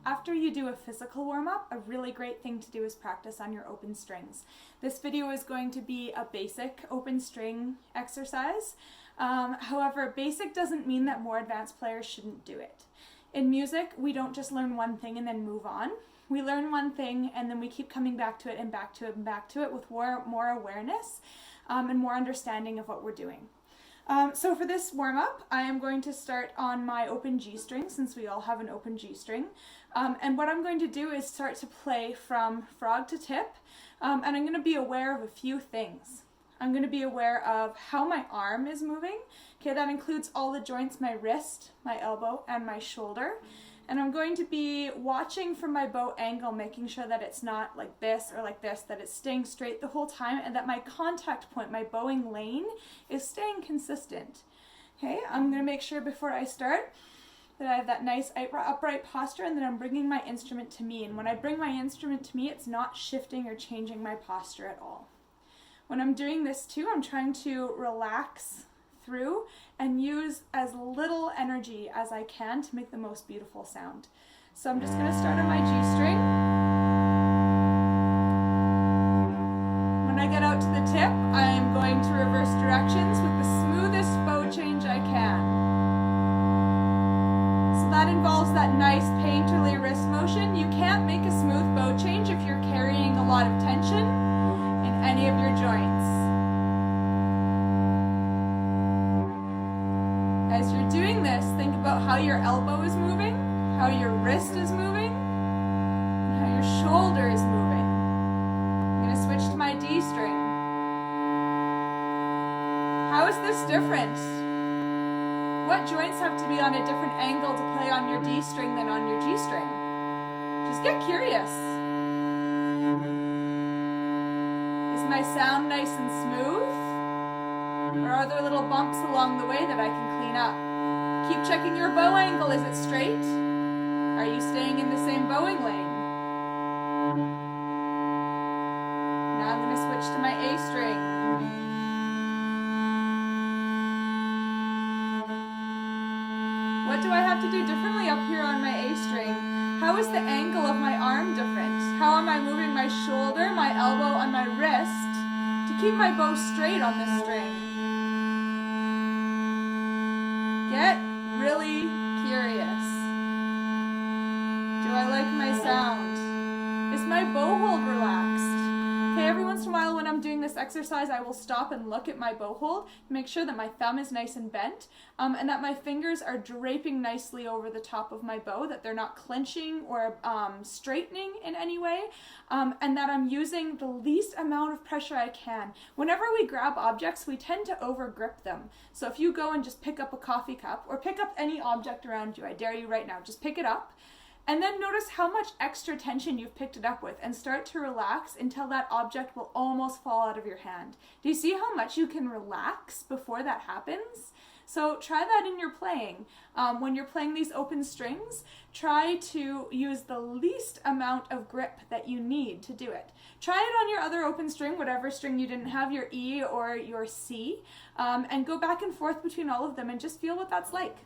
After you do a physical warm-up, a really great thing to do is practice on your open strings. This video is going to be a basic open string exercise. However, basic doesn't mean that more advanced players shouldn't do it. In music, we don't just learn one thing and then move on. We learn one thing and then we keep coming back to it and back to it and back to it with more awareness and more understanding of what we're doing. So for this warm-up, I am going to start on my open G string, since we all have an open G string. And what I'm going to do is start to play from frog to tip, and I'm going to be aware of a few things. I'm going to be aware of how my arm is moving. Okay, that includes all the joints, my wrist, my elbow, and my shoulder. And I'm going to be watching from my bow angle, making sure that it's not like this or like this, that it's staying straight the whole time, and that my contact point, my bowing lane, is staying consistent. Okay, I'm going to make sure before I start that I have that nice upright posture, and that I'm bringing my instrument to me. And when I bring my instrument to me, it's not shifting or changing my posture at all. When I'm doing this too, I'm trying to relax through and use as little energy as I can to make the most beautiful sound. So I'm just going to start on my G string. When I get out to the tip, I am going to reverse directions with the smoothest bow change I can. So that involves that nice painterly wrist motion. You can't make a smooth bow change if you're carrying a lot of tension in any of your joints. As you're doing this, think about how your elbow is moving, how your wrist is moving, and how your shoulder is moving. I'm going to switch to my D string. How is this different? What joints have to be on a different angle to play on your D string than on your G string? Just get curious. Is my sound nice and smooth? Or are there little bumps along the way that I can clean up? Keep checking your bow angle. Is it straight? Are you staying in the same bowing lane? Now I'm going to switch to my A string. What do I have to do differently up here on my A string? How is the angle of my arm different? How am I moving my shoulder, my elbow, and my wrist to keep my bow straight on this string? Get really curious. Do I like my sound? Is my bow hold relaxed? Okay, every once in a while when I'm doing this exercise, I will stop and look at my bow hold, make sure that my thumb is nice and bent, and that my fingers are draping nicely over the top of my bow, that they're not clenching or straightening in any way, and that I'm using the least amount of pressure I can. Whenever we grab objects, we tend to over grip them. So if you go and just pick up a coffee cup, or pick up any object around you, I dare you right now, just pick it up, and then notice how much extra tension you've picked it up with, and start to relax until that object will almost fall out of your hand. Do you see how much you can relax before that happens? So try that in your playing. When you're playing these open strings, try to use the least amount of grip that you need to do it. Try it on your other open string, whatever string you didn't have, your E or your C, and go back and forth between all of them and just feel what that's like.